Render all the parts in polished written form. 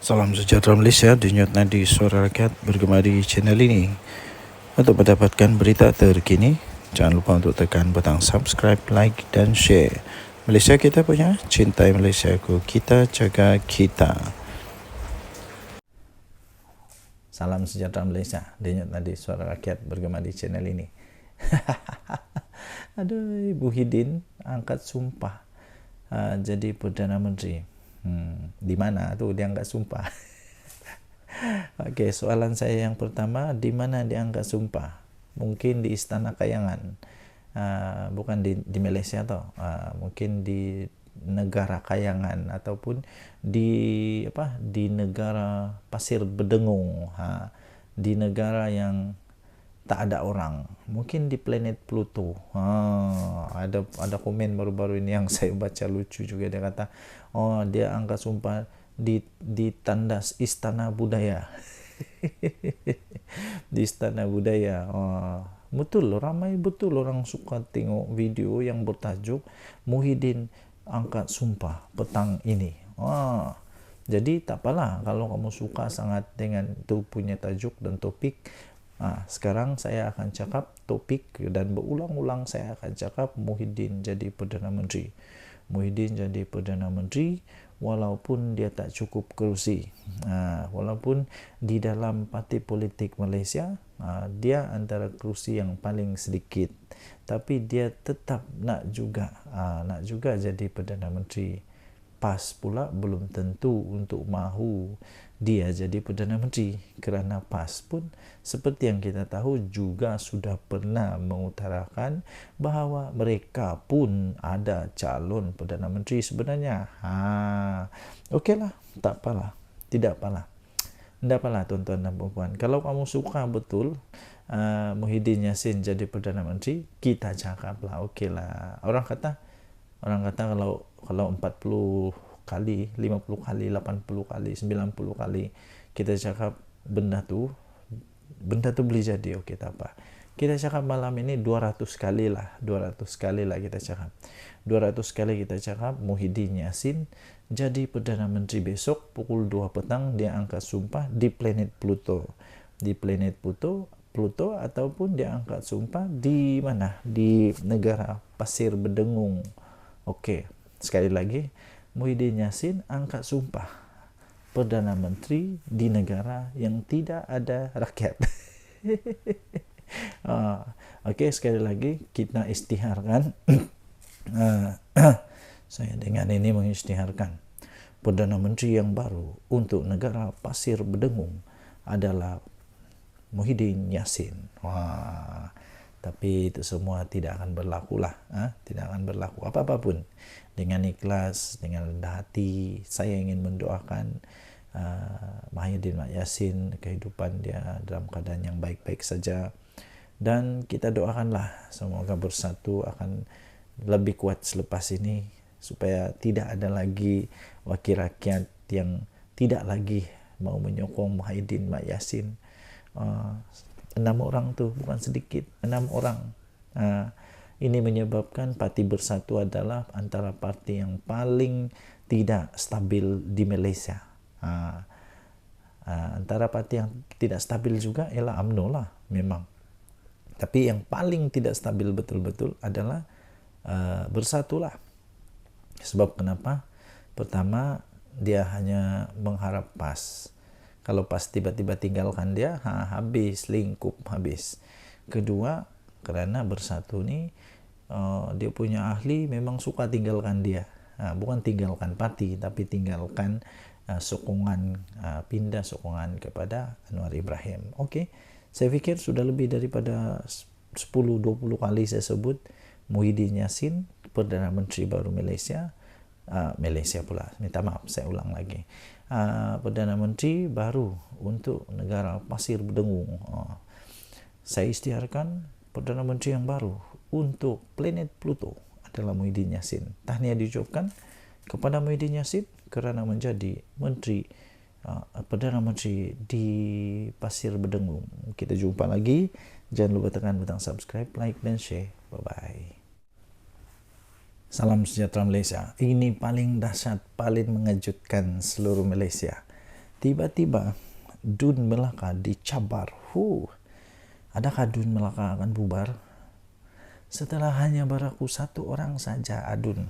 Salam sejahtera Malaysia, denyut nadi suara rakyat bergema di channel ini. Untuk mendapatkan berita terkini, jangan lupa untuk tekan butang subscribe, like dan share. Malaysia kita punya, cintai Malaysia ku, kita jaga kita. Salam sejahtera Malaysia, denyut nadi suara rakyat bergema di channel ini. Aduh, Ibu Hidin angkat sumpah jadi Perdana Menteri. Di mana tuh dia angkat sumpah? Oke, soalan saya yang pertama, di mana dia angkat sumpah? Mungkin di Istana Kayangan, bukan di Malaysia toh, mungkin di negara Kayangan ataupun di negara Pasir Bedengung, di negara yang tak ada orang, mungkin di planet Pluto. Ada komen baru-baru ini yang saya baca lucu juga, dia kata dia angkat sumpah di tandas Istana Budaya. Di Istana Budaya. Betul, ramai betul orang suka tengok video yang bertajuk Muhyiddin angkat sumpah petang ini. Jadi tak apalah kalau kamu suka sangat dengan itu punya tajuk dan topik. Sekarang saya akan cakap topik dan berulang-ulang saya akan cakap Muhyiddin jadi Perdana Menteri. Muhyiddin jadi Perdana Menteri walaupun dia tak cukup kerusi. Walaupun di dalam parti politik Malaysia dia antara kerusi yang paling sedikit, tapi dia tetap nak juga jadi Perdana Menteri. PAS pula belum tentu untuk mahu dia jadi Perdana Menteri, kerana PAS pun seperti yang kita tahu juga sudah pernah mengutarakan bahawa mereka pun ada calon Perdana Menteri sebenarnya. Okeylah, tak apalah, tidak apalah. Tidak apalah tuan-tuan dan puan-puan. Kalau kamu suka betul Muhyiddin Yassin jadi Perdana Menteri, kita cakaplah, okeylah. Orang kata kalau 40 kali, 50 kali, 80 kali, 90 kali kita cakap benda tu boleh jadi, okey, tak apa. Kita cakap malam ini 200 kali lah kita cakap. 200 kali kita cakap Muhyiddin Yassin jadi Perdana Menteri besok pukul 2 petang dia angkat sumpah di planet Pluto. Di planet Pluto ataupun dia angkat sumpah di mana? Di negara Pasir Bedengung. Okey, sekali lagi, Muhyiddin Yassin angkat sumpah Perdana Menteri di negara yang tidak ada rakyat. Okey, sekali lagi kita isytiharkan. Saya dengan ini mengisytiharkan Perdana Menteri yang baru untuk negara Pasir Bedengung adalah Muhyiddin Yassin. Tapi itu semua tidak akan berlaku lah, tidak akan berlaku apa-apa pun. Dengan ikhlas, dengan rendah hati, saya ingin mendoakan Muhyiddin Yassin, kehidupan dia dalam keadaan yang baik-baik saja, dan kita doakanlah semoga bersatu akan lebih kuat selepas ini, supaya tidak ada lagi wakil rakyat yang tidak lagi mau menyokong Muhyiddin Yassin. 6 orang tu bukan sedikit, 6 orang. Ini menyebabkan Parti Bersatu adalah antara parti yang paling tidak stabil di Malaysia. Antara parti yang tidak stabil juga ialah UMNO lah memang. Tapi yang paling tidak stabil betul-betul adalah Bersatu lah. Sebab kenapa? Pertama, dia hanya mengharap PAS. Kalau PAS tiba-tiba tinggalkan dia, habis, lingkup habis. Kedua, kerana Bersatu ni dia punya ahli memang suka tinggalkan dia. Bukan tinggalkan parti, tapi tinggalkan sokongan, pindah sokongan kepada Anwar Ibrahim. Okey, saya fikir sudah lebih daripada 10-20 kali saya sebut Muhyiddin Yassin Perdana Menteri baru Malaysia. Malaysia pula, minta maaf, saya ulang lagi. Perdana Menteri baru untuk negara Pasir Bedengung. Saya isytiharkan Perdana Menteri yang baru untuk planet Pluto adalah Muhyiddin Yassin. Tahniah diucapkan kepada Muhyiddin Yassin kerana menjadi Menteri Perdana Menteri di Pasir Bedengung. Kita jumpa lagi. Jangan lupa tekan butang subscribe, like dan share. Bye-bye. Salam sejahtera Malaysia. Ini paling dahsyat, paling mengejutkan seluruh Malaysia. Tiba-tiba Dun Melaka dicabar. Adakah Dun Melaka akan bubar? Setelah hanya berlaku satu orang saja, Adun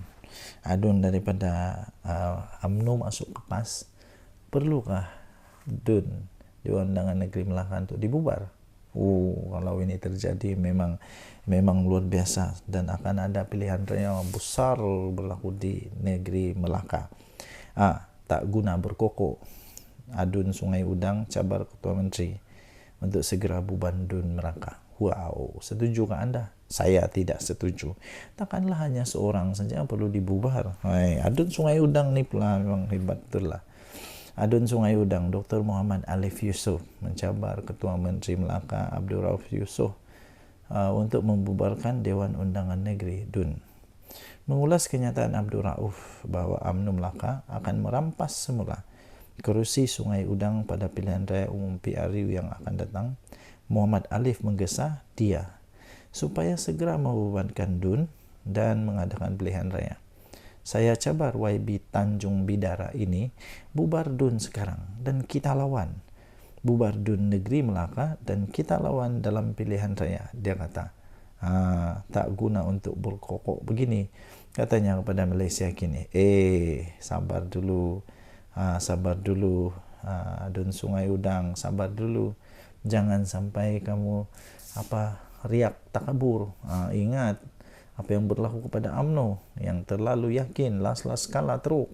daripada UMNO masuk ke PAS, perlukah Dun Dewan Undangan Negeri Melaka untuk dibubar? Kalau ini terjadi memang luar biasa, dan akan ada pilihan raya besar berlaku di negeri Melaka. Tak guna berkokok, Adun Sungai Udang cabar Ketua Menteri untuk segera bubar Dun Melaka. Setujukah Anda? Saya tidak setuju. Takkanlah hanya seorang saja yang perlu dibubar. Adun Sungai Udang ni pula memang hebat betul lah. Adun Sungai Udang, Dr. Muhammad Alif Yusof mencabar Ketua Menteri Melaka Abdul Rauf Yusof untuk membubarkan Dewan Undangan Negeri Dun. Mengulas kenyataan Abdul Rauf bahawa UMNO Melaka akan merampas semula kerusi Sungai Udang pada pilihan raya umum PRU yang akan datang, Muhammad Alif menggesa dia supaya segera membubarkan Dun dan mengadakan pilihan raya. Saya cabar YB Tanjung Bidara ini, bubar Dun sekarang dan kita lawan. Bubar Dun Negeri Melaka dan kita lawan dalam pilihan raya, dia kata. Tak guna untuk berkokok begini, katanya kepada Malaysia kini. Sabar dulu, Dun Sungai Udang, sabar dulu. Jangan sampai kamu riak takabur. Ingat apa yang berlaku kepada UMNO yang terlalu yakin las kalah teruk.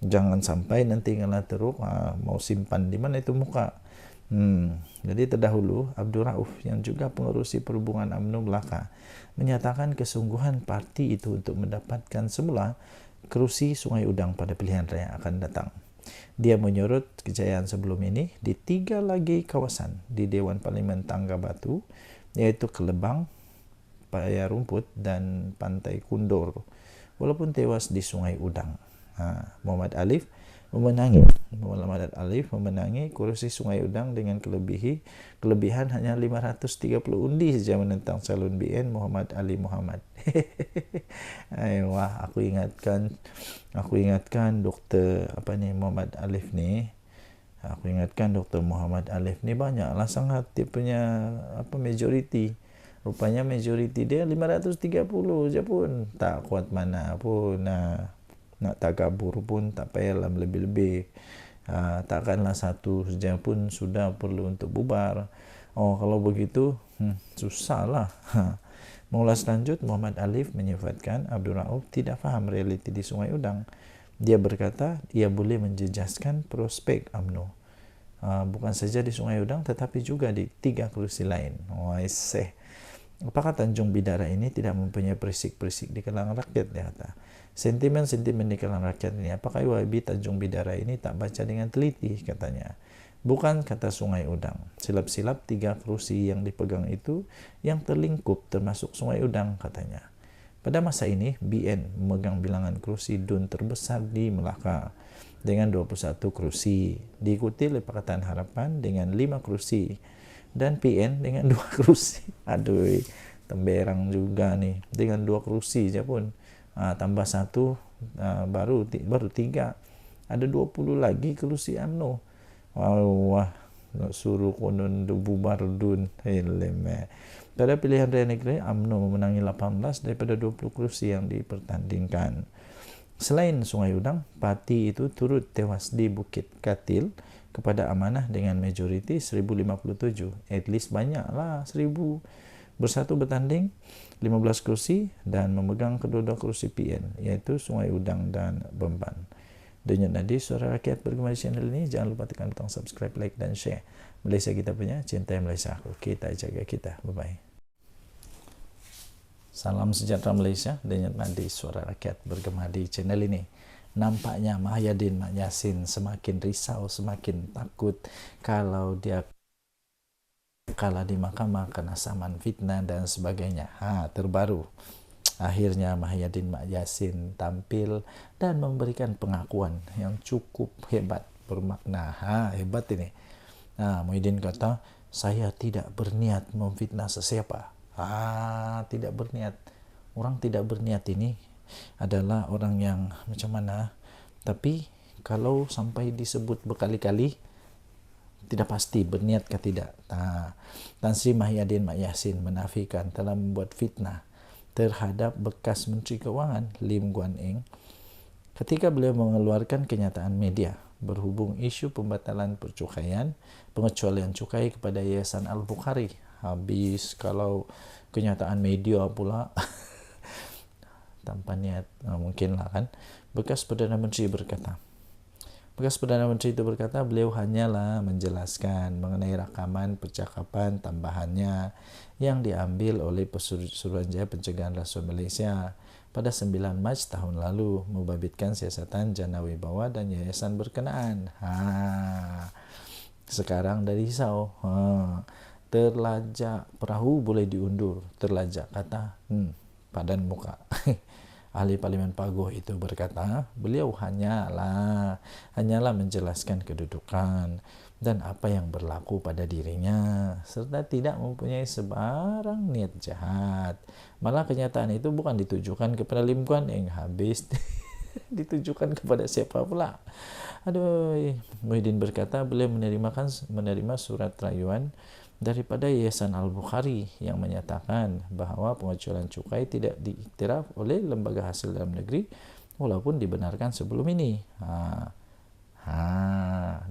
Jangan sampai nanti kalah teruk mau simpan di mana itu muka. Jadi terdahulu Abdul Rauf yang juga pengerusi perhubungan UMNO Melaka menyatakan kesungguhan parti itu untuk mendapatkan semula kerusi Sungai Udang pada pilihan raya akan datang. Dia menyorot kejayaan sebelum ini di 3 lagi kawasan di Dewan Parlimen Tangga Batu, iaitu Kelebang, Paya Rumput dan Pantai Kundor, walaupun tewas di Sungai Udang. Muhammad Alif memenangi kursi Sungai Udang dengan kelebihan hanya 530 undi saja menentang calon BN Muhammad Ali Muhammad. Aku ingatkan Dr. Muhammad Alif ni. Aku ingatkan Dr. Muhammad Alif ni banyaklah sangat dia punya majoriti. Rupanya majoriti dia 530 je pun. Tak kuat mana pun. Nak takabur pun tak payahlah lebih-lebih. Takkanlah satu saja pun sudah perlu untuk bubar. Kalau begitu susahlah. Mengulas lanjut, Muhammad Alif menyifatkan Abdul Rauf tidak faham realiti di Sungai Udang. Dia berkata ia boleh menjejaskan prospek UMNO, bukan saja di Sungai Udang tetapi juga di 3 kerusi lain. Apakah Tanjung Bidara ini tidak mempunyai perisik-perisik di kalangan rakyat, dia kata. Sentimen-sentimen di kalangan rakyat ini, apakah YB Tanjung Bidara ini tak baca dengan teliti, katanya. Bukan, kata Sungai Udang. Silap-silap 3 kerusi yang dipegang itu yang terlingkup termasuk Sungai Udang, katanya. Pada masa ini, BN memegang bilangan kerusi Dun terbesar di Melaka dengan 21 kerusi, diikuti oleh Pakatan Harapan dengan 5 kerusi dan PN dengan 2 kerusi. Temberang juga nih dengan 2 kerusi je pun. Tambah 1 baru 3. Ada 20 lagi kerusi UMNO. Nak suruh konon bubar Dun. Pada pilihan raya negeri, UMNO memenangi 18 daripada 20 kerusi yang dipertandingkan. Selain Sungai Udang, parti itu turut tewas di Bukit Katil kepada Amanah dengan majoriti 1057. At least banyaklah 1000. Bersatu bertanding 15 kursi dan memegang kedua-dua kursi PN, iaitu Sungai Udang dan Bemban. Denyut Nadi Suara Rakyat bergema di channel ini. Jangan lupa tekan butang subscribe, like dan share. Malaysia kita punya, cintai Malaysia aku. Kita jaga kita. Bye-bye. Salam sejahtera Malaysia. Denyut Nadi Suara Rakyat bergema di channel ini. Nampaknya Mahyadin Mak Yassin semakin risau, semakin takut kalau dia kalah di mahkamah kena saman fitnah dan sebagainya. Terbaru akhirnya Mahyadin Mak Yassin tampil dan memberikan pengakuan yang cukup hebat, bermakna. Hebat ini. Muhyiddin kata, saya tidak berniat memfitnah sesiapa. Tidak berniat. Orang tidak berniat ini adalah orang yang macam mana, tapi kalau sampai disebut berkali-kali tidak pasti berniat ke tidak. Tan Sri Mahyadin Mat Yassin menafikan telah membuat fitnah terhadap bekas Menteri Keuangan Lim Guan Eng ketika beliau mengeluarkan kenyataan media berhubung isu pembatalan percukaian, pengecualian cukai kepada Yayasan Al-Bukhari. Habis kalau kenyataan media pula tanpa niat, mungkin lah kan. Bekas Perdana Menteri itu berkata beliau hanyalah menjelaskan mengenai rakaman percakapan tambahannya yang diambil oleh Suruhanjaya Pencegahan Rasuah Malaysia pada 9 Mac tahun lalu membabitkan siasatan Jana Wibawa dan yayasan berkenaan. Sekarang dari risau. Terlajak perahu boleh diundur. Terlajak kata padan muka. Ahli Parlimen Paguh itu berkata, beliau hanyalah menjelaskan kedudukan dan apa yang berlaku pada dirinya, serta tidak mempunyai sebarang niat jahat. Malah kenyataan itu bukan ditujukan kepada Lim Guan Eng, habis ditujukan kepada siapa pula. Aduh, Muhyiddin berkata beliau menerima surat rayuan daripada Yayasan Al-Bukhari yang menyatakan bahawa pengecualian cukai tidak diiktiraf oleh lembaga hasil dalam negeri walaupun dibenarkan sebelum ini.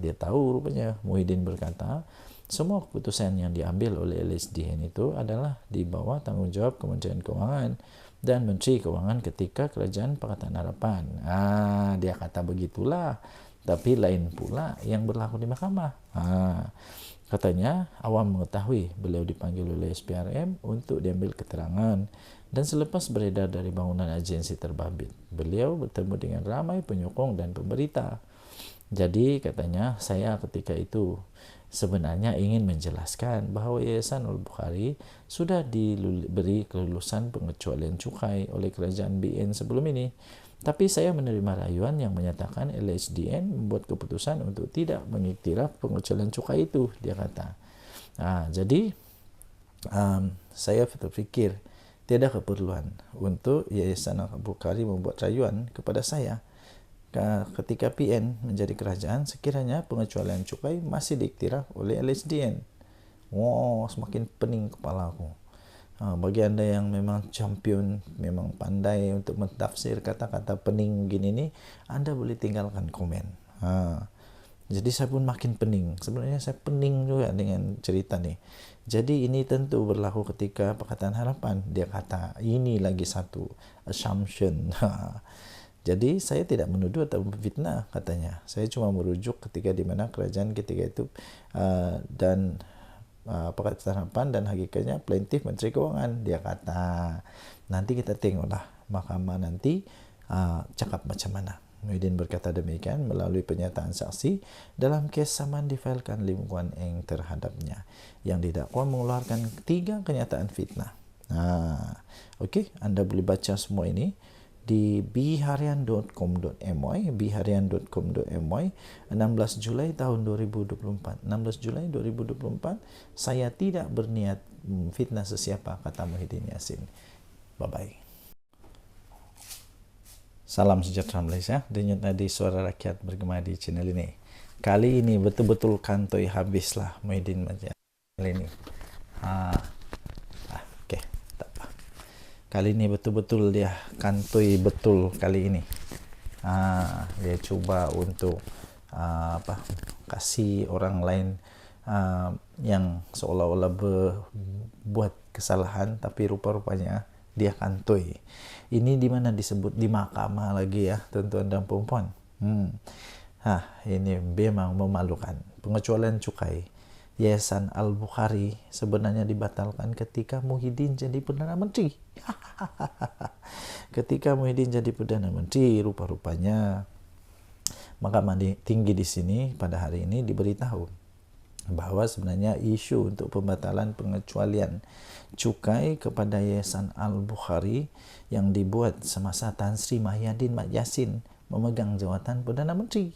Dia tahu rupanya. Muhyiddin berkata semua keputusan yang diambil oleh LHDN itu adalah di bawah tanggungjawab Kementerian Keuangan dan Menteri Keuangan ketika Kerajaan Pakatan Harapan. Dia kata begitulah, tapi lain pula yang berlaku di mahkamah. Katanya awam mengetahui beliau dipanggil oleh SPRM untuk diambil keterangan dan selepas beredar dari bangunan agensi terbabit, beliau bertemu dengan ramai penyokong dan pemberita. Jadi katanya saya ketika itu sebenarnya ingin menjelaskan bahawa Yayasan Al-Bukhari sudah diberi kelulusan pengecualian cukai oleh kerajaan BN sebelum ini. Tapi saya menerima rayuan yang menyatakan LHDN membuat keputusan untuk tidak mengiktiraf pengecualian cukai itu, dia kata. Jadi saya berpikir tiada keperluan untuk Yayasan Al-Bukhari membuat rayuan kepada saya. Ketika PN menjadi kerajaan, sekiranya pengecualian cukai masih diiktiraf oleh LHDN. Semakin pening kepala aku. Bagi anda yang memang champion, memang pandai untuk mentafsir kata-kata pening gini ni, anda boleh tinggalkan komen. Jadi saya pun makin pening. Sebenarnya saya pening juga dengan cerita ni. Jadi ini tentu berlaku ketika Pakatan Harapan. Dia kata ini lagi satu assumption. Jadi saya tidak menuduh atau memfitnah katanya. Saya cuma merujuk ketika di mana kerajaan ketika itu dan Pakatan Harapan dan hakikatnya plaintiff Menteri Keuangan. Dia kata nanti kita tengoklah mahkamah nanti cakap macam mana. Muhyiddin berkata demikian melalui pernyataan saksi dalam kes saman difailkan Lim Guan Eng terhadapnya yang didakwa mengeluarkan 3 kenyataan fitnah. Okey, anda boleh baca semua ini di biharian.com.my 16 Julai tahun 2024. 16 Julai 2024, saya tidak berniat fitnah sesiapa, kata Muhyiddin Yassin. Bye-bye. Salam sejahtera Malaysia. Denyut nadi suara rakyat bergema di channel ini. Kali ini betul-betul kantoi habislah Muhyiddin macam ini. Okey, tak apa. Kali ini betul-betul dia kantoi betul kali ini. Dia cuba untuk kasih orang lain yang seolah-olah buat kesalahan, tapi rupa-rupanya dia kantoi. Ini di mana disebut di mahkamah lagi ya, tuan-tuan dan puan-puan. Ini memang memalukan. Pengecualian cukai Yayasan Al-Bukhari sebenarnya dibatalkan ketika Muhyiddin jadi Perdana Menteri. Ketika Muhyiddin jadi Perdana Menteri, rupa-rupanya Mahkamah Tinggi di sini pada hari ini diberitahu bahawa sebenarnya isu untuk pembatalan pengecualian cukai kepada Yayasan Al-Bukhari yang dibuat semasa Tan Sri Mahyadin Mat Yassin memegang jawatan Perdana Menteri.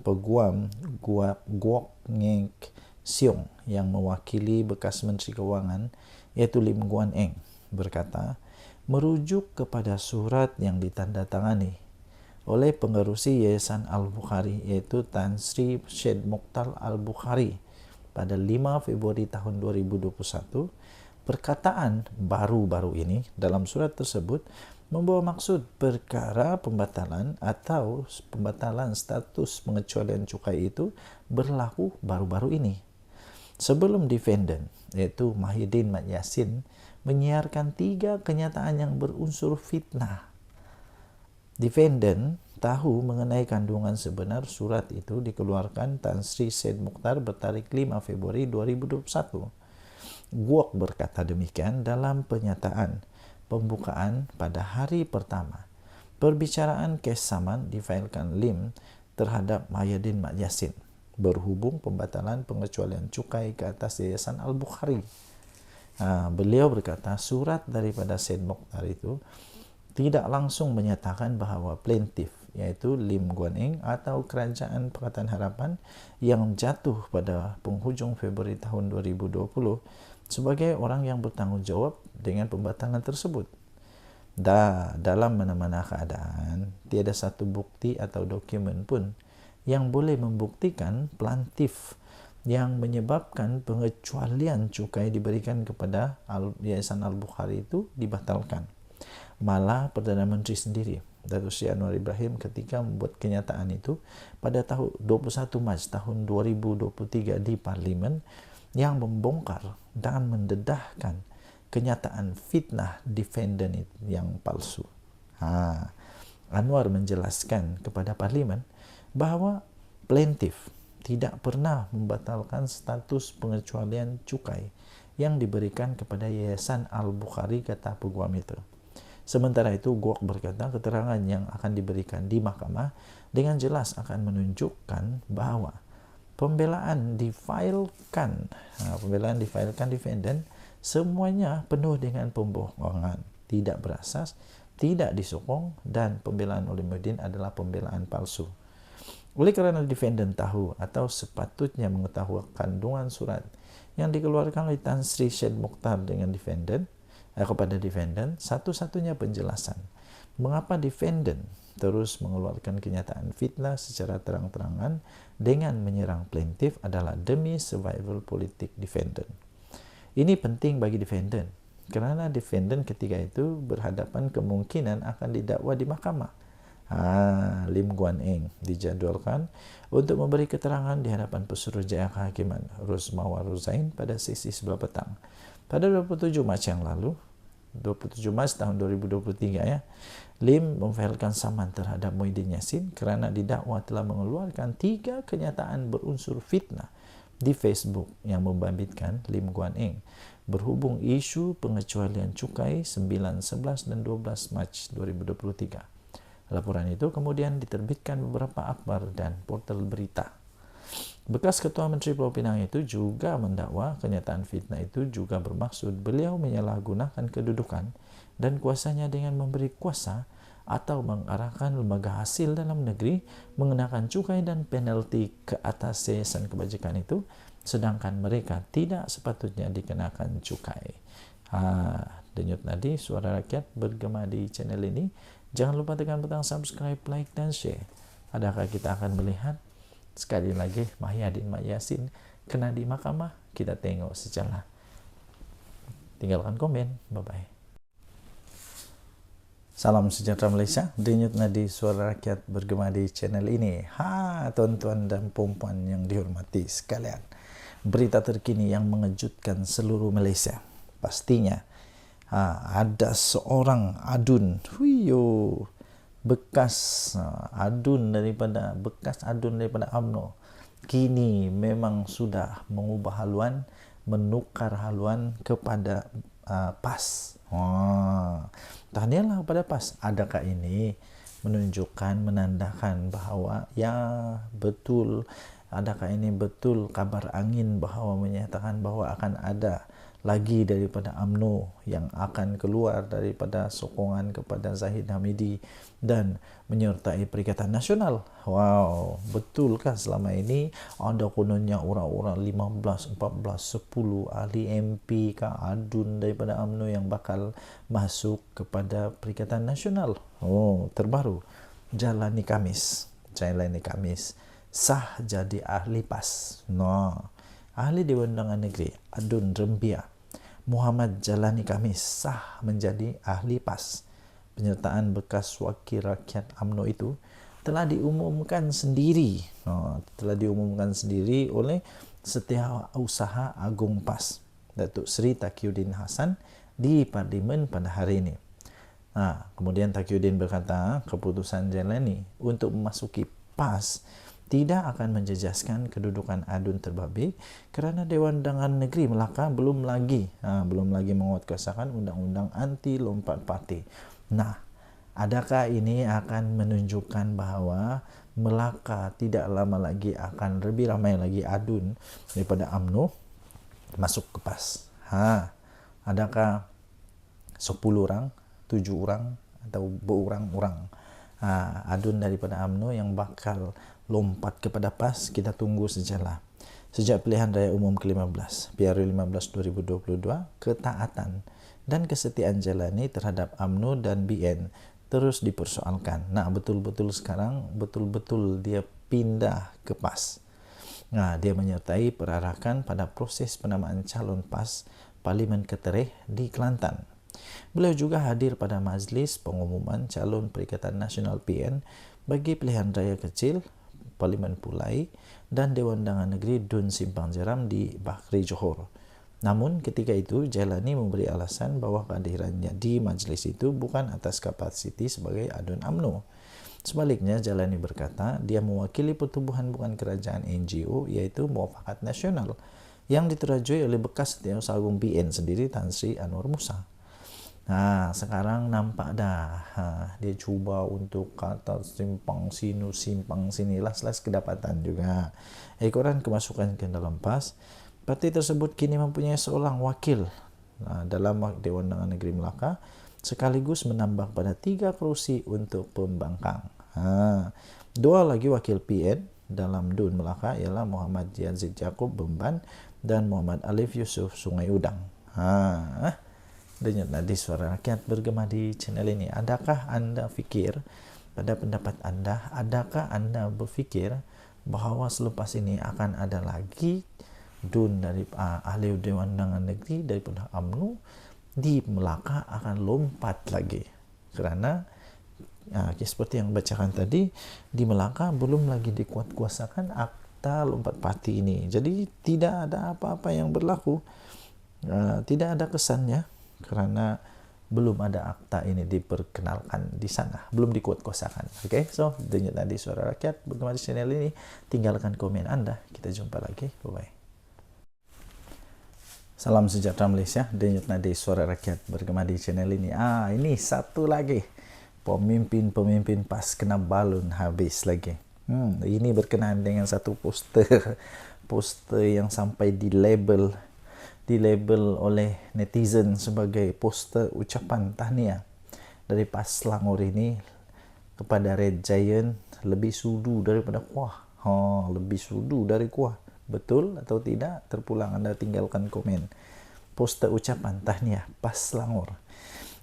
Peguam Guok Ngek Siong yang mewakili bekas Menteri Keuangan iaitu Lim Guan Eng berkata merujuk kepada surat yang ditandatangani oleh pengerusi Yayasan Al-Bukhari yaitu Tan Sri Syed Mokhtar Al-Bukhari pada 5 Februari tahun 2021. Perkataan baru-baru ini dalam surat tersebut membawa maksud perkara pembatalan atau pembatalan status pengecualian cukai itu berlaku baru-baru ini. Sebelum defendant, yaitu Mahidin Mat Yassin, menyiarkan 3 kenyataan yang berunsur fitnah. Defendant tahu mengenai kandungan sebenar surat itu dikeluarkan Tan Sri Syed Mokhtar bertarik 5 Februari 2021. Guok berkata demikian dalam pernyataan pembukaan pada hari pertama. Perbicaraan kes saman difailkan Lim terhadap Mahidin Mat Yassin berhubung pembatalan pengecualian cukai ke atas Yayasan Al-Bukhari. Beliau berkata surat daripada Syed Mokhtar itu tidak langsung menyatakan bahawa plaintiff yaitu Lim Guan Eng atau Kerajaan Pakatan Harapan yang jatuh pada penghujung Februari tahun 2020 sebagai orang yang bertanggungjawab dengan pembatalan tersebut. Dalam mana-mana keadaan, tiada satu bukti atau dokumen pun yang boleh membuktikan plaintiff yang menyebabkan pengecualian cukai diberikan kepada Yayasan Al-Bukhari itu dibatalkan. Malah Perdana Menteri sendiri, Datuk Seri Anwar Ibrahim, ketika membuat kenyataan itu pada tahun 21 Mac tahun 2023 di Parlimen yang membongkar dan mendedahkan kenyataan fitnah defendant yang palsu. Anwar menjelaskan kepada Parlimen bahawa plaintiff tidak pernah membatalkan status pengecualian cukai yang diberikan kepada Yayasan Al-Bukhari, kata peguam itu. Sementara itu, Guok berkata keterangan yang akan diberikan di mahkamah dengan jelas akan menunjukkan bahawa pembelaan difailkan defendant semuanya penuh dengan pembohongan, tidak berasas, tidak disokong, dan pembelaan oleh Mahidin adalah pembelaan palsu. Oleh kerana defendant tahu atau sepatutnya mengetahui kandungan surat yang dikeluarkan oleh Tan Sri Syed Mokhtar dengan kepada defendant, satu-satunya penjelasan mengapa defendant terus mengeluarkan kenyataan fitnah secara terang-terangan dengan menyerang plaintiff adalah demi survival politik defendant. Ini penting bagi defendant kerana defendant ketika itu berhadapan kemungkinan akan didakwa di mahkamah. Lim Guan Eng dijadualkan untuk memberi keterangan di hadapan Pesuruhjaya Kehakiman Rosmawar Ruzain pada sesi sebelah petang. Pada 27 Mac yang lalu, 27 Mac tahun 2023 Lim memfailkan saman terhadap Mahidin Yassin kerana didakwa telah mengeluarkan 3 kenyataan berunsur fitnah di Facebook yang membabitkan Lim Guan Eng berhubung isu pengecualian cukai 9, 11 dan 12 Mac 2023. Laporan itu kemudian diterbitkan beberapa akhbar dan portal berita. Bekas Ketua Menteri Pulau Pinang itu juga mendakwa kenyataan fitnah itu juga bermaksud beliau menyalahgunakan kedudukan dan kuasanya dengan memberi kuasa atau mengarahkan lembaga hasil dalam negeri mengenakan cukai dan penalti ke atas yayasan kebajikan itu, sedangkan mereka tidak sepatutnya dikenakan cukai. Denyut nadi suara rakyat bergema di channel ini. Jangan lupa tekan butang subscribe, like, dan share. Adakah kita akan melihat sekali lagi Mahidin Mat Yassin kena di mahkamah? Kita tengok secara. Tinggalkan komen. Bye-bye. Salam sejahtera Malaysia. Denyut nadi suara rakyat bergema di channel ini. Tuan-tuan dan puan-puan yang dihormati sekalian. Berita terkini yang mengejutkan seluruh Malaysia. Pastinya ada seorang adun, bekas adun daripada UMNO, kini memang sudah mengubah haluan, menukar haluan kepada PAS. Tahniahlah kepada PAS. Adakah ini menunjukkan, menandakan bahawa betul, adakah ini betul kabar angin bahawa menyatakan bahawa akan ada lagi daripada UMNO yang akan keluar daripada sokongan kepada Zahid Hamidi dan menyertai Perikatan Nasional? Betulkah selama ini ada kononnya orang-orang 15, 14, 10 ahli MP ke adun daripada UMNO yang bakal masuk kepada Perikatan Nasional? Terbaru. jalani Kamis, sah jadi ahli PAS. No, ahli Dewan Undangan Negeri Adun Rembia Muhammad Jalani Kamis sah menjadi ahli PAS. Penyertaan bekas wakil rakyat UMNO itu telah diumumkan sendiri, oleh Setiausaha Agung PAS Datuk Seri Taqiyuddin Hasan di Parlimen pada hari ini. Kemudian Taqiyuddin berkata, keputusan Jalani untuk memasuki PAS tidak akan menjejaskan kedudukan Adun Terbabit kerana Dewan Undangan Negeri Melaka belum lagi menguatkuasakan undang-undang anti lompat parti. Adakah ini akan menunjukkan bahawa Melaka tidak lama lagi akan lebih ramai lagi Adun daripada UMNO masuk ke PAS? Adakah 10 orang, 7 orang atau berurang-urang Adun daripada UMNO yang bakal lompat kepada PAS? Kita tunggu sajalah. Sejak pilihan raya umum ke-15 PRU 15 2022, ketaatan dan kesetiaan Jalani terhadap UMNO dan BN terus dipersoalkan. Betul-betul sekarang dia pindah ke PAS. Dia menyertai perarakan pada proses penamaan calon PAS Parlimen Ketereh di Kelantan. Beliau juga hadir pada majlis pengumuman calon Perikatan Nasional PN bagi pilihan raya kecil Parlimen Pulai dan Dewan Undangan Negeri Dun Simpang Jeram di Bakri Johor. Namun ketika itu Jalani memberi alasan bahawa kehadirannya di majlis itu bukan atas kapasiti sebagai Adun UMNO. Sebaliknya, Jalani berkata dia mewakili pertubuhan bukan kerajaan NGO iaitu Muafakat Nasional yang diterajui oleh bekas Setiausaha Agung BN sendiri Tan Sri Anwar Musa. Sekarang nampak dah dia cuba untuk kata simpang sini las kedapatan juga. Ekoran kemasukan ke dalam PAS. Parti tersebut kini mempunyai seorang wakil dalam Dewan Undangan Negeri Melaka sekaligus menambah pada 3 kerusi untuk pembangkang. 2 lagi wakil PN dalam DUN Melaka ialah Muhammad Yazid Yaakob Bemban dan Muhammad Alif Yusuf Sungai Udang. Denyut nadi suara rakyat bergema di channel ini. Adakah anda fikir, pada pendapat anda, adakah anda berfikir bahawa selepas ini akan ada lagi DUN dari ahli Dewan Undangan Negeri daripada UMNO di Melaka akan lompat lagi? Kerana seperti yang bacakan tadi, di Melaka belum lagi dikuatkuasakan akta lompat parti ini. Jadi tidak ada apa-apa yang berlaku, tidak ada kesannya kerana belum ada akta ini diperkenalkan di sana, belum dikuatkuasakan. So denyut nadi suara rakyat bergema di channel ini. Tinggalkan komen anda. Kita jumpa lagi. Bye-bye. Salam sejahtera Malaysia, denyut nadi suara rakyat bergema di channel ini. Ini satu lagi, pemimpin PAS kena balun habis lagi. Ini berkenaan dengan satu poster yang sampai di label oleh netizen sebagai poster ucapan tahniah dari PAS Selangor ini kepada Red Giant lebih sudu daripada kuah. Lebih sudu dari kuah. Betul atau tidak? Terpulang anda tinggalkan komen. Poster ucapan tahniah PAS Selangor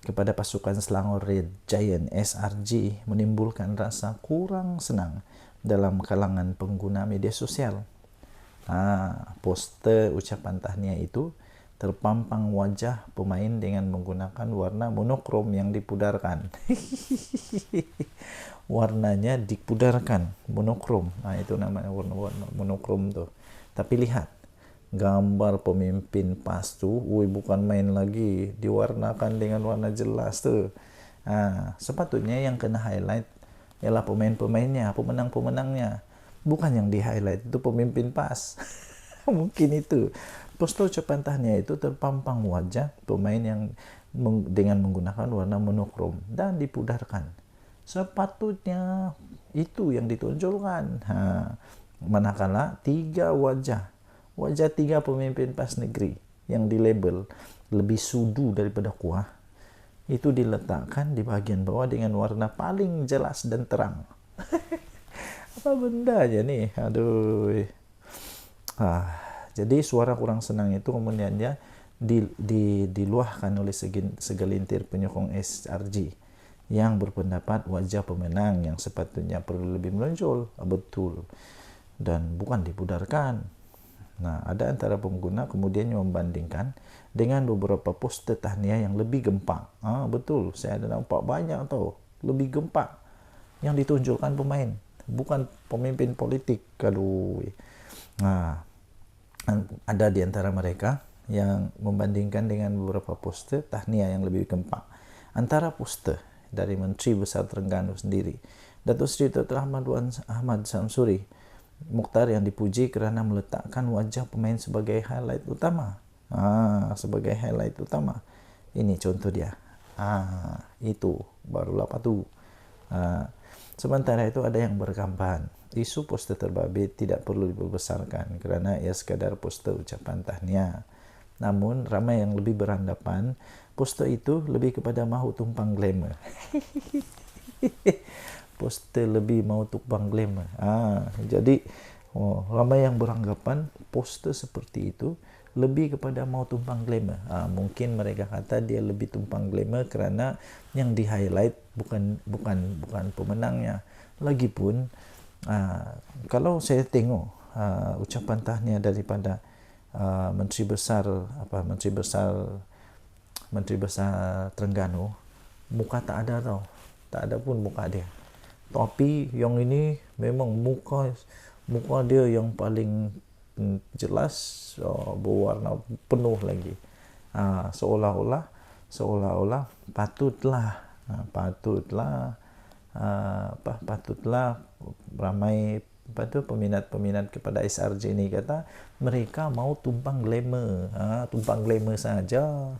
kepada pasukan Selangor Red Giant SRG menimbulkan rasa kurang senang dalam kalangan pengguna media sosial. Poster ucapan tahniah itu terpampang wajah pemain dengan menggunakan warna monokrom yang dipudarkan. Warnanya dipudarkan, monokrom. Itu namanya warna monokrom tu. Tapi lihat gambar pemimpin PAS tu, bukan main lagi, diwarnakan dengan warna jelas tu. Sepatutnya yang kena highlight ialah pemain-pemainnya, pemenang-pemenangnya. Bukan yang di highlight itu pemimpin PAS. Mungkin itu. Poster ucapan tahniah itu terpampang wajah pemain yang dengan menggunakan warna monokrom dan dipudarkan. Sepatutnya itu yang ditonjolkan. Manakala 3 wajah 3 pemimpin PAS negeri yang dilabel lebih sudu daripada kuah itu diletakkan di bahagian bawah dengan warna paling jelas dan terang. Apa benda aja nih? Aduh. Jadi suara kurang senang itu kemudian dia diluahkan oleh segelintir penyokong SRG yang berpendapat wajah pemenang yang sepatutnya perlu lebih menonjol, betul, dan bukan dipudarkan. Nah, ada antara pengguna kemudian membandingkan dengan beberapa poster tahniah yang lebih gempak. Betul, saya ada nampak banyak tau, lebih gempak yang ditunjukkan pemain, bukan pemimpin politik. Aduh. Nah, ada di antara mereka yang membandingkan dengan beberapa poster tahniah yang lebih gempak. Antara poster dari Menteri Besar Terengganu sendiri, Datuk Seri Dr. Ahmad Samsuri Mukhtar, yang dipuji kerana meletakkan wajah pemain sebagai highlight utama. Sebagai highlight utama. Ini contoh dia. Itu barulah patu. Sementara itu ada yang berkampan isu poster terbabit tidak perlu dibesarkan kerana ia sekadar poster ucapan tahniah. Namun ramai yang lebih beranggapan poster itu lebih kepada mahu tumpang glamour. Poster lebih mau tumpang glamour. Jadi ramai yang beranggapan poster seperti itu lebih kepada mau tumpang glamour. Mungkin mereka kata dia lebih tumpang glamour kerana yang di highlight bukan pemenangnya. Lagipun kalau saya tengok ucapan tahniah daripada Menteri Besar Terengganu, muka tak ada tau, tak ada pun muka dia. Tapi yang ini memang muka dia yang paling jelas, berwarna penuh lagi. Seolah-olah patutlah ramai peminat kepada SRJ ini kata mereka mau tumpang glamour saja.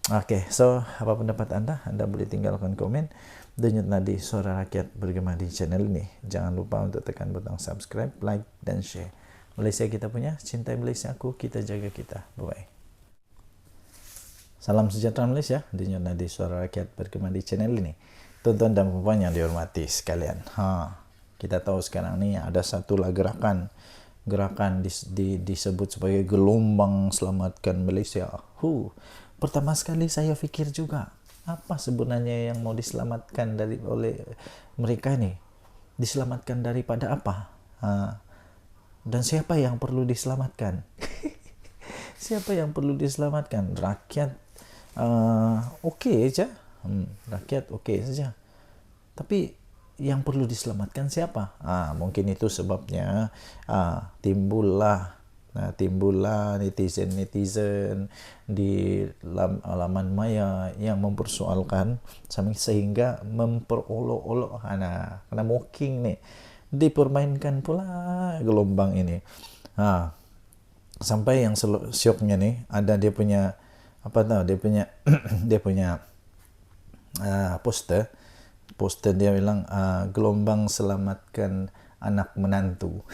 Okey, so apa pendapat anda? Anda boleh tinggalkan komen. Denyut Nadi Suara Rakyat bergema di channel ini. Jangan lupa untuk tekan butang subscribe, like dan share. Malaysia kita punya, cintai Malaysia aku, kita jaga kita. Bye-bye. Salam sejahtera Malaysia. Denyut Nadi Suara Rakyat bergema di channel ini. Tuan-tuan dan puan yang dihormati sekalian. Kita tahu sekarang ni ada satulah gerakan disebut sebagai gelombang selamatkan Malaysia. Pertama sekali saya fikir juga, apa sebenarnya yang mau diselamatkan oleh mereka ini? Diselamatkan daripada apa? Dan siapa yang perlu diselamatkan? Siapa yang perlu diselamatkan? Rakyat okey saja. Rakyat okey saja. Tapi yang perlu diselamatkan siapa? Mungkin itu sebabnya timbullah netizen di laman maya yang mempersoalkan sehingga memperolok-olok karena mocking ni dipermainkan pula gelombang ini. Sampai yang syoknya ni ada dia punya dia punya poster dia bilang gelombang selamatkan anak menantu.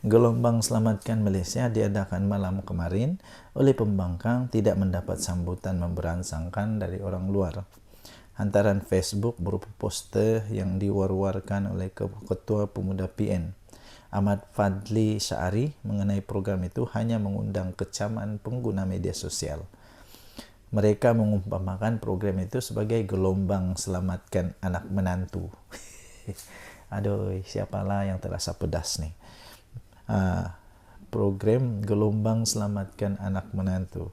Gelombang selamatkan Malaysia diadakan malam kemarin oleh pembangkang tidak mendapat sambutan memberangsangkan dari orang luar. Hantaran Facebook berupa poster yang diwar-warkan oleh Ketua Pemuda PN Ahmad Fadli Syari mengenai program itu hanya mengundang kecaman pengguna media sosial. Mereka mengumpamakan program itu sebagai gelombang selamatkan anak menantu. Aduh, siapalah yang terasa pedas ni. Program gelombang selamatkan anak menantu.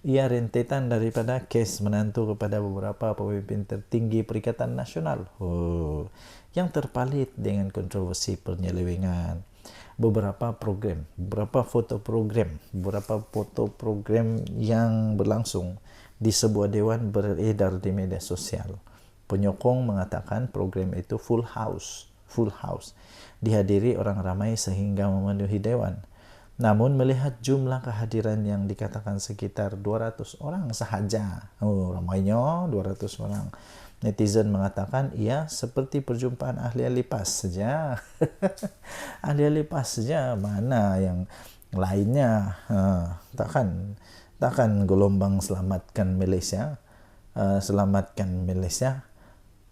Ia rentetan daripada kes menantu kepada beberapa pemimpin tertinggi Perikatan Nasional yang terpalit dengan kontroversi penyelewengan. Beberapa foto program yang berlangsung di sebuah dewan beredar di media sosial. Penyokong mengatakan program itu full house, dihadiri orang ramai sehingga memenuhi dewan. Namun melihat jumlah kehadiran yang dikatakan sekitar 200 orang sahaja, ramainya 200 orang, netizen mengatakan ia seperti perjumpaan ahli-ahli PAS saja. Ahli-ahli PAS saja, mana yang lainnya? Takkan gelombang selamatkan Malaysia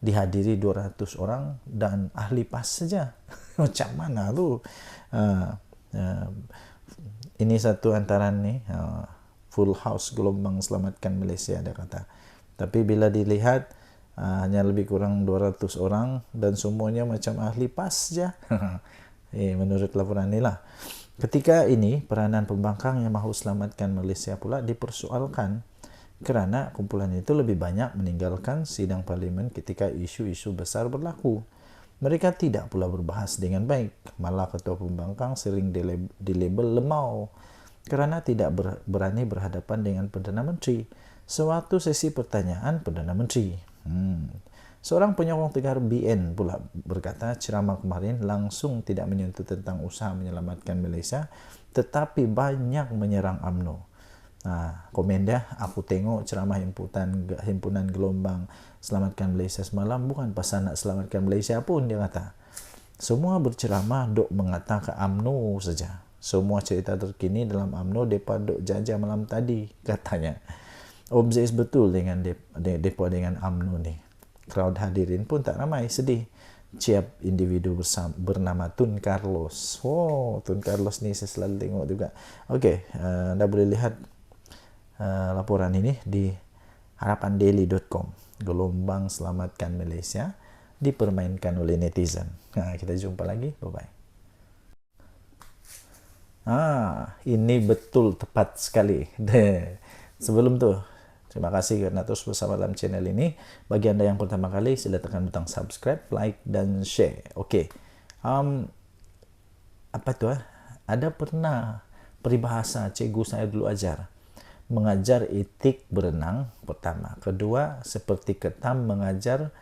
dihadiri 200 orang dan ahli PAS saja. Macam mana tu? Ini satu antaran ni full house gelombang selamatkan Malaysia, dia kata. Tapi bila dilihat hanya lebih kurang 200 orang dan semuanya macam ahli PAS saja. Menurut laporan inilah. Ketika ini, peranan pembangkang yang mahu selamatkan Malaysia pula dipersoalkan kerana kumpulan itu lebih banyak meninggalkan sidang parlimen ketika isu-isu besar berlaku. Mereka tidak pula berbahas dengan baik. Malah ketua pembangkang sering dilabel lemau kerana tidak berani berhadapan dengan Perdana Menteri. Sewaktu sesi pertanyaan Perdana Menteri. Seorang penyokong tegar BN pula berkata ceramah kemarin langsung tidak menyentuh tentang usaha menyelamatkan Malaysia, tetapi banyak menyerang UMNO. Komen dia, aku tengok ceramah himpunan gelombang selamatkan Malaysia semalam bukan pasal nak selamatkan Malaysia pun, dia kata. Semua berceramah dok mengatakan UMNO saja. Semua cerita terkini dalam UMNO depa dok jajah malam tadi, katanya. Obses betul dengan depa dengan UMNO ni. Crowd hadirin pun tak ramai, sedih. Ciap individu bernama Tun Carlos. Tun Carlos ni saya selalu tengok juga. Okey, anda boleh lihat laporan ini di harapandaily.com. Gelombang selamatkan Malaysia dipermainkan oleh netizen. Kita jumpa lagi. Bye-bye. Ini betul tepat sekali. Sebelum tu, terima kasih kerana terus bersama dalam channel ini. Bagi anda yang pertama kali, sila tekan butang subscribe, like dan share. Okey. Apa tu? Ada pernah peribahasa cikgu saya dulu ajar. Mengajar etik berenang pertama. Kedua, seperti ketam mengajar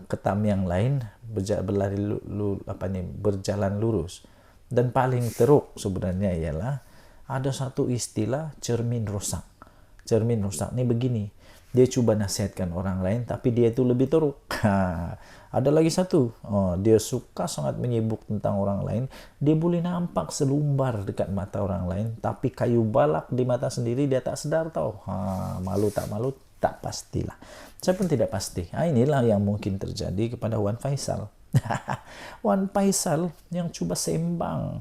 ketam yang lain berjalan lurus. Dan paling teruk sebenarnya ialah ada satu istilah cermin rosak. Cermin rosak ni begini. Dia cuba nasihatkan orang lain tapi dia itu lebih teruk. Ada lagi satu. Dia suka sangat menyibuk tentang orang lain. Dia boleh nampak selumbar dekat mata orang lain tapi kayu balak di mata sendiri dia tak sedar tau. Malu tak pastilah. Saya pun tidak pasti. Inilah yang mungkin terjadi kepada Wan Faisal. Wan Faisal yang cuba sembang.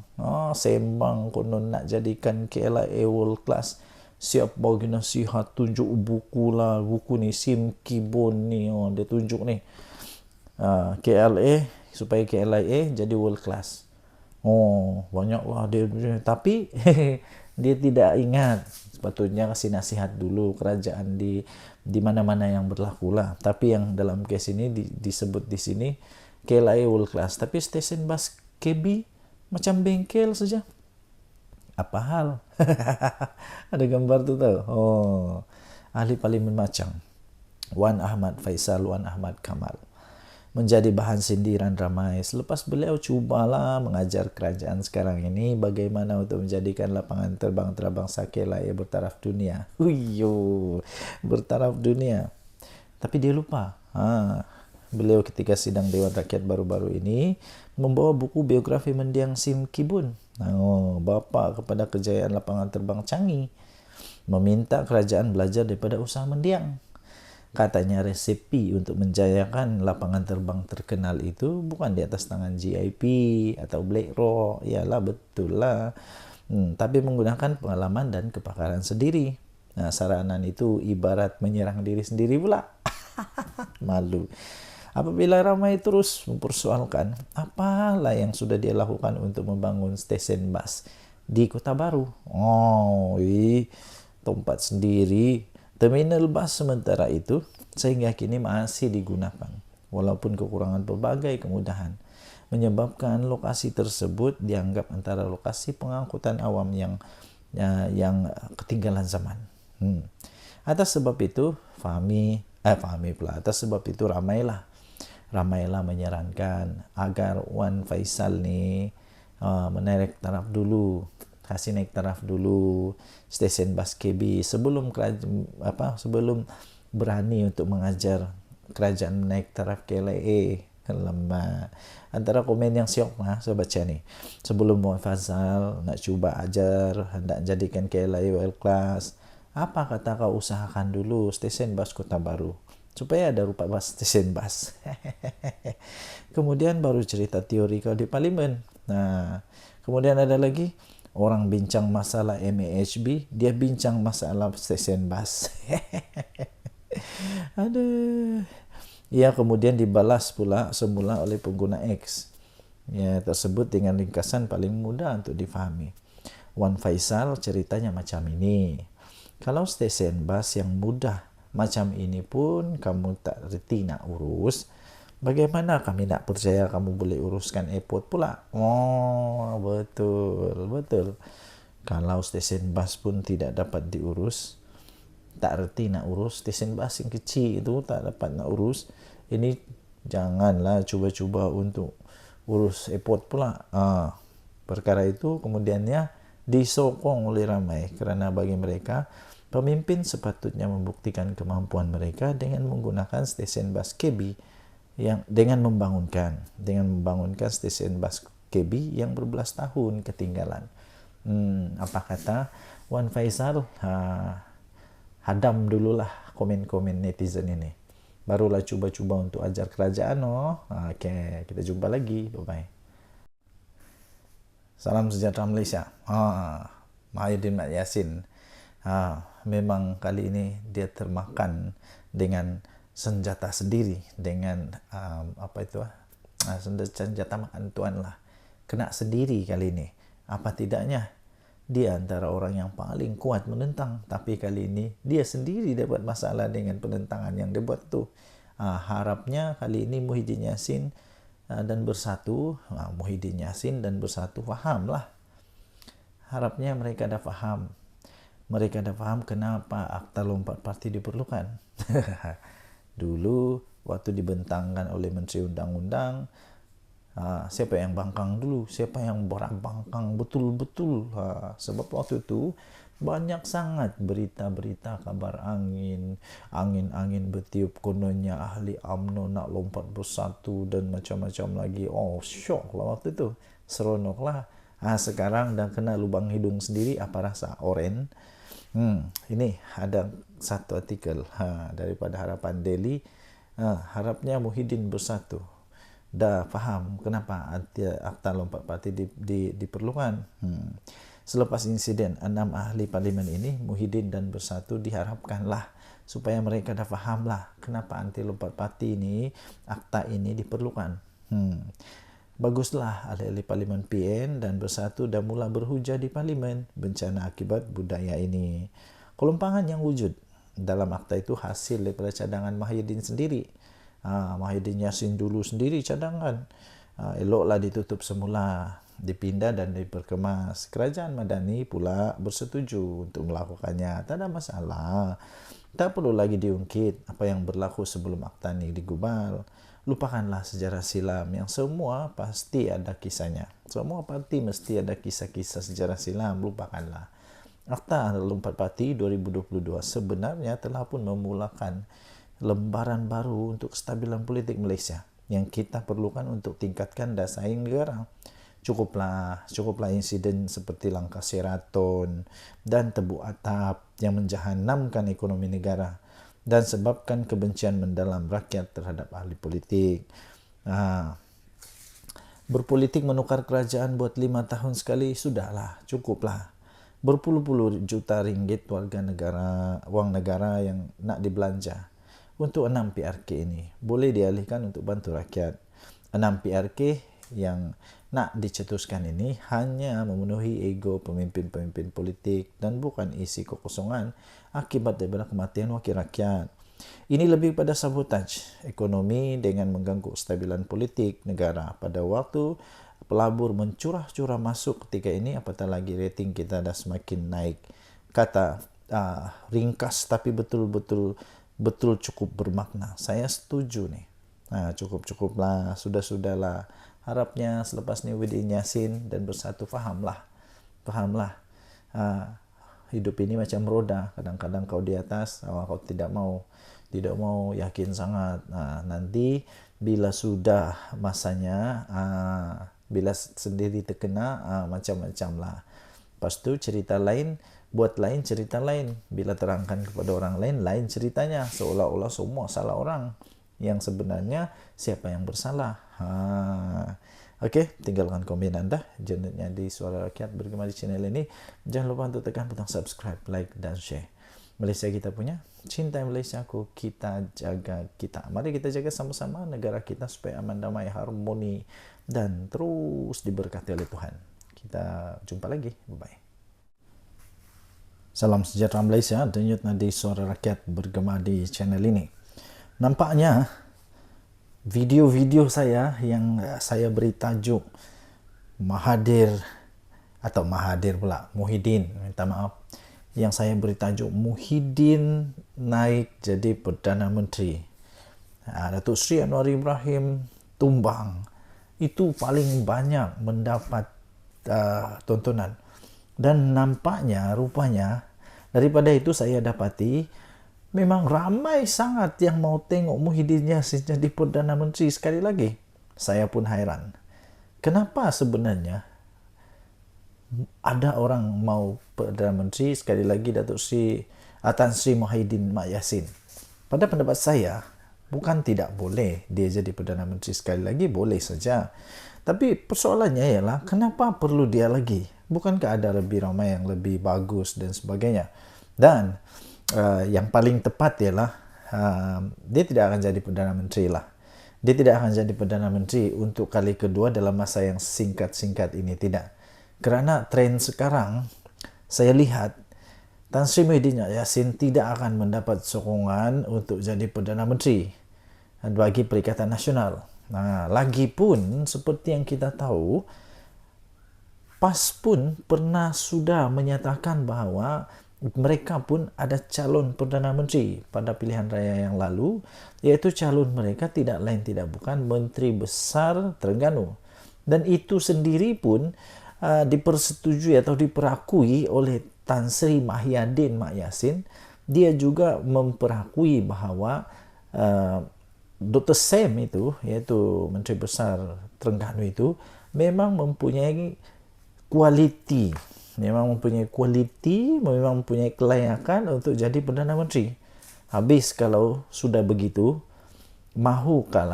Sembang konon nak jadikan KLIA world class. Siap bagi nasihat, tunjuk buku lah, buku ni Sim Kibon ni, dia tunjuk ni KLA supaya KLIA jadi world class. Banyaklah dia, tapi dia tidak ingat sepatutnya kasih nasihat dulu kerajaan di mana-mana yang berlaku lah. Tapi yang dalam kes ini disebut di sini KLIA world class, tapi stesen bas KB macam bengkel saja. Apa hal? Ada gambar tu tahu. Ahli parlimen macam Wan Ahmad Faisal, Wan Ahmad Kamal menjadi bahan sindiran ramai selepas beliau cubalah mengajar kerajaan sekarang ini bagaimana untuk menjadikan lapangan terbang antarabangsa KLIA bertaraf dunia. Bertaraf dunia. Tapi dia lupa. Beliau ketika sidang Dewan Rakyat baru-baru ini membawa buku biografi mendiang Sim Kibon, bapa kepada kejayaan lapangan terbang Changi, meminta kerajaan belajar daripada usaha mendiang. Katanya resepi untuk menjayakan lapangan terbang terkenal itu bukan di atas tangan GIP atau BlackRock, iyalah betul lah, tapi menggunakan pengalaman dan kepakaran sendiri. Saranan itu ibarat menyerang diri sendiri pula. Malu. Apabila ramai terus mempersoalkan apalah yang sudah dia lakukan untuk membangun stesen bas di Kota Baru. Tempat sendiri, terminal bas sementara itu sehingga kini masih digunakan walaupun kekurangan berbagai kemudahan menyebabkan lokasi tersebut dianggap antara lokasi pengangkutan awam yang ketinggalan zaman. Atas sebab itu atas sebab itu ramailah menyarankan agar Wan Faisal ni menaik taraf dulu, kasih naik taraf dulu stesen bas KB sebelum berani untuk mengajar kerajaan naik taraf KLIA. Lama. Antara komen yang siok saya baca ni. Sebelum Wan Faisal nak cuba ajar, hendak jadikan KLIA world class, apa kata kau usahakan dulu stesen bas Kota Baru supaya ada rupa bas stesen bas. Kemudian baru cerita teori kau di parlimen. Kemudian ada lagi orang bincang masalah MAHB, dia bincang masalah stesen bas. Aduh. Ia kemudian dibalas pula semula oleh pengguna X. Ya, tersebut dengan ringkasan paling mudah untuk difahami. Wan Faisal ceritanya macam ini. Kalau stesen bus yang mudah macam ini pun kamu tak reti nak urus, bagaimana kami nak percaya kamu boleh uruskan airport pula? Oh, betul, betul. Kalau stesen bus pun tidak dapat diurus, tak reti nak urus stesen bus yang kecil itu tak dapat nak urus, ini janganlah cuba-cuba untuk urus airport pula. Perkara itu kemudiannya disokong oleh ramai kerana bagi mereka pemimpin sepatutnya membuktikan kemampuan mereka dengan menggunakan stesen bus KB yang dengan membangunkan stesen bus KB yang berbelas tahun ketinggalan. Apa kata Wan Faisal? Hadam dululah komen-komen netizen ini. Barulah cuba-cuba untuk ajar kerajaan. Okay, kita jumpa lagi. Bye-bye. Salam sejahtera Malaysia. Mahyudin Mat Yassin. Memang kali ini dia termakan dengan senjata sendiri. Dengan senjata makan tuan lah. Kena sendiri kali ini. Apa tidaknya dia antara orang yang paling kuat menentang, tapi kali ini dia sendiri dapat masalah dengan penentangan yang dia buat tu. Harapnya kali ini Muhyiddin Yassin dan Bersatu, Muhyiddin Yassin dan Bersatu fahamlah. Harapnya mereka dah faham. Mereka dah faham kenapa Akta Lompat Parti diperlukan. Dulu waktu dibentangkan oleh Menteri Undang-Undang, siapa yang bangkang dulu, siapa yang bangkang betul-betul. Sebab waktu itu banyak sangat berita-berita kabar angin bertiup, kononnya ahli UMNO nak lompat bersatu dan macam-macam lagi. Syok lah waktu itu, seronok lah. Sekarang dah kena lubang hidung sendiri. Apa rasa oren? Ini ada satu artikel daripada Harapan Daily. Harapnya Muhyiddin Bersatu dah faham kenapa Akta Lompat Parti diperlukan. Selepas insiden 6 ahli parlimen ini, Muhyiddin dan Bersatu diharapkanlah supaya mereka dah fahamlah kenapa anti lompat parti ini, akta ini diperlukan. Baguslah ahli-ahli parlimen PN dan Bersatu dah mula berhujah di parlimen bencana akibat budaya ini. Kelompangan yang wujud dalam akta itu hasil daripada cadangan Muhyiddin sendiri. Muhyiddin Yassin dulu sendiri cadangan. Eloklah ditutup semula, dipindah dan diperkemas. Kerajaan Madani pula bersetuju untuk melakukannya. Tak ada masalah. Tak perlu lagi diungkit apa yang berlaku sebelum akta ini digubal. Lupakanlah sejarah silam yang semua pasti ada kisahnya. Semua parti mesti ada kisah-kisah sejarah silam. Lupakanlah. Akta Lompat Parti 2022 sebenarnya telah pun memulakan lembaran baru untuk kestabilan politik Malaysia yang kita perlukan untuk tingkatkan daya saing negara. Cukuplah insiden seperti langkah Sheraton dan Tebu Atap yang menjahanamkan ekonomi negara dan sebabkan kebencian mendalam rakyat terhadap ahli politik. Berpolitik menukar kerajaan buat 5 tahun sekali, sudahlah, cukuplah. Berpuluh-puluh juta ringgit wang negara yang nak dibelanja untuk 6 PRK ini boleh dialihkan untuk bantu rakyat. 6 PRK yang nak dicetuskan ini hanya memenuhi ego pemimpin-pemimpin politik dan bukan isi kekosongan akibat daripada kematian wakil rakyat. Ini lebih pada sabotaj ekonomi dengan mengganggu kestabilan politik negara pada waktu pelabur mencurah-curah masuk ketika ini, apatah lagi rating kita dah semakin naik. Kata ringkas tapi betul cukup bermakna. Saya setuju nih. Cukuplah, sudahlah. Harapnya selepas ni Muhyiddin Yassin dan Bersatu fahamlah. Hidup ini macam roda. Kadang-kadang kau di atas, kau tidak mau yakin sangat. Nanti bila sudah masanya, bila sendiri terkena, macam-macam lah. Lepas tu cerita lain, buat lain cerita lain. Bila terangkan kepada orang lain, lain ceritanya. Seolah-olah semua salah orang. Yang sebenarnya siapa yang bersalah. Okey, tinggalkan komen anda. Jenetnya di Suara Rakyat bergema di channel ini. Jangan lupa untuk tekan butang subscribe, like dan share. Malaysia kita punya, cintai Malaysiaku, kita jaga kita. Mari kita jaga sama-sama negara kita supaya aman, damai, harmoni, dan terus diberkati oleh Tuhan. Kita jumpa lagi. Bye-bye. Salam sejahtera Malaysia, denyut nadi suara rakyat bergema di channel ini. Nampaknya video-video saya yang saya beri tajuk Muhyiddin, minta maaf, yang saya beri tajuk Muhyiddin naik jadi Perdana Menteri, Datuk Seri Anwar Ibrahim tumbang, itu paling banyak mendapat tontonan. Dan rupanya daripada itu saya dapati memang ramai sangat yang mau tengok Muhyiddin Yassin jadi Perdana Menteri sekali lagi. Saya pun hairan. Kenapa sebenarnya ada orang mau Perdana Menteri sekali lagi Datuk Seri Tan Sri Muhyiddin Yassin? Pada pendapat saya, bukan tidak boleh dia jadi Perdana Menteri sekali lagi, boleh saja. Tapi persoalannya ialah kenapa perlu dia lagi? Bukankah ada lebih ramai yang lebih bagus dan sebagainya? Dan yang paling tepat ialah dia tidak akan jadi Perdana Menteri lah. Dia tidak akan jadi Perdana Menteri untuk kali kedua dalam masa yang singkat-singkat ini, tidak. Kerana tren sekarang saya lihat Tan Sri Muhyiddin Yassin tidak akan mendapat sokongan untuk jadi Perdana Menteri bagi Perikatan Nasional. Lagipun seperti yang kita tahu, PAS pun pernah sudah menyatakan bahawa mereka pun ada calon Perdana Menteri pada pilihan raya yang lalu, iaitu calon mereka tidak lain tidak bukan Menteri Besar Terengganu. Dan itu sendiri pun dipersetujui atau diperakui oleh Tan Sri Muhyiddin Yassin. Dia juga memperakui bahawa Dr. Sam itu, iaitu Menteri Besar Terengganu itu, memang mempunyai kualiti, memang mempunyai kelayakan untuk jadi Perdana Menteri. Habis kalau sudah begitu, mahukah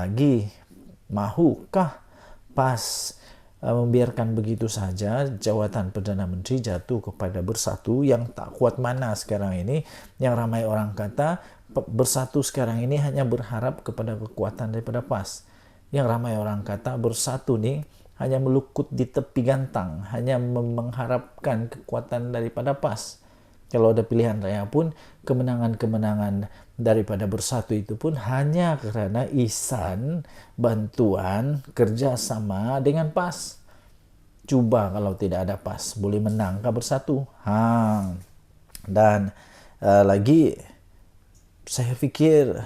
PAS membiarkan begitu saja jawatan Perdana Menteri jatuh kepada Bersatu yang tak kuat mana sekarang ini, yang ramai orang kata Bersatu sekarang ini hanya berharap kepada kekuatan daripada PAS. Yang ramai orang kata Bersatu ni hanya melukut di tepi gantang, hanya mengharapkan kekuatan daripada PAS. Kalau ada pilihan raya pun, kemenangan-kemenangan daripada Bersatu itu pun hanya kerana ihsan, bantuan, kerjasama dengan PAS. Cuba kalau tidak ada PAS, boleh menangkah Bersatu? Dan lagi, saya fikir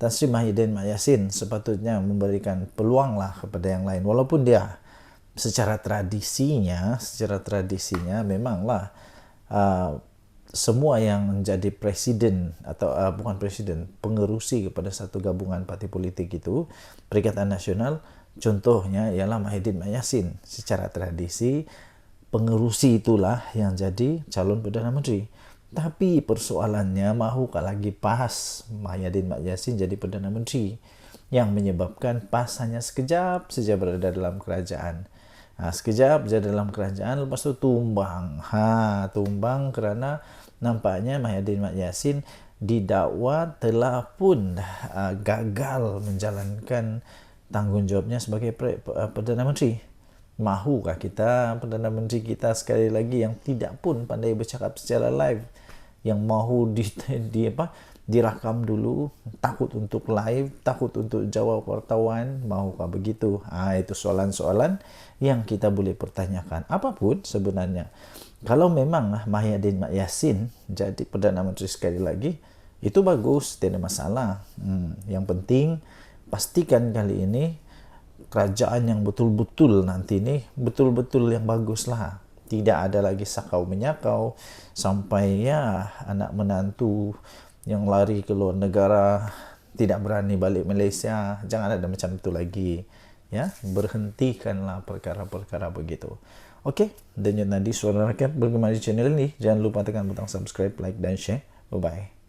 Tan Sri Muhyiddin Yassin sepatutnya memberikan peluang lah kepada yang lain. Walaupun dia secara tradisinya memanglah semua yang menjadi presiden atau bukan presiden, pengerusi kepada satu gabungan parti politik itu, Perikatan Nasional, contohnya ialah Muhyiddin Yassin. Secara tradisi, pengerusi itulah yang jadi calon Perdana Menteri. Tapi persoalannya, mahukah lagi PAS Muhyiddin Yassin jadi Perdana Menteri, yang menyebabkan PAS hanya sekejap saja berada dalam kerajaan. Sekejap saja dalam kerajaan, lepas itu tumbang. Tumbang kerana nampaknya Muhyiddin Yassin didakwa telah pun gagal menjalankan tanggungjawabnya sebagai Perdana Menteri. Mahukah kita Perdana Menteri kita sekali lagi yang tidak pun pandai bercakap secara live, yang mahu dirakam dulu, takut untuk live, takut untuk jawab wartawan? Mahukah begitu? Itu soalan-soalan yang kita boleh pertanyakan. Apapun sebenarnya, kalau memang Muhyiddin Yassin jadi Perdana Menteri sekali lagi, itu bagus, tidak ada masalah. Yang penting pastikan kali ini kerajaan yang betul-betul nanti ni betul-betul yang bagus lah. Tidak ada lagi sakau menyakau sampai anak menantu yang lari ke luar negara tidak berani balik Malaysia. Jangan ada macam itu lagi. Berhentikanlah perkara-perkara begitu. Okey, denyut nadi suara rakyat bergema di channel ini. Jangan lupa tekan butang subscribe, like dan share. Bye-bye.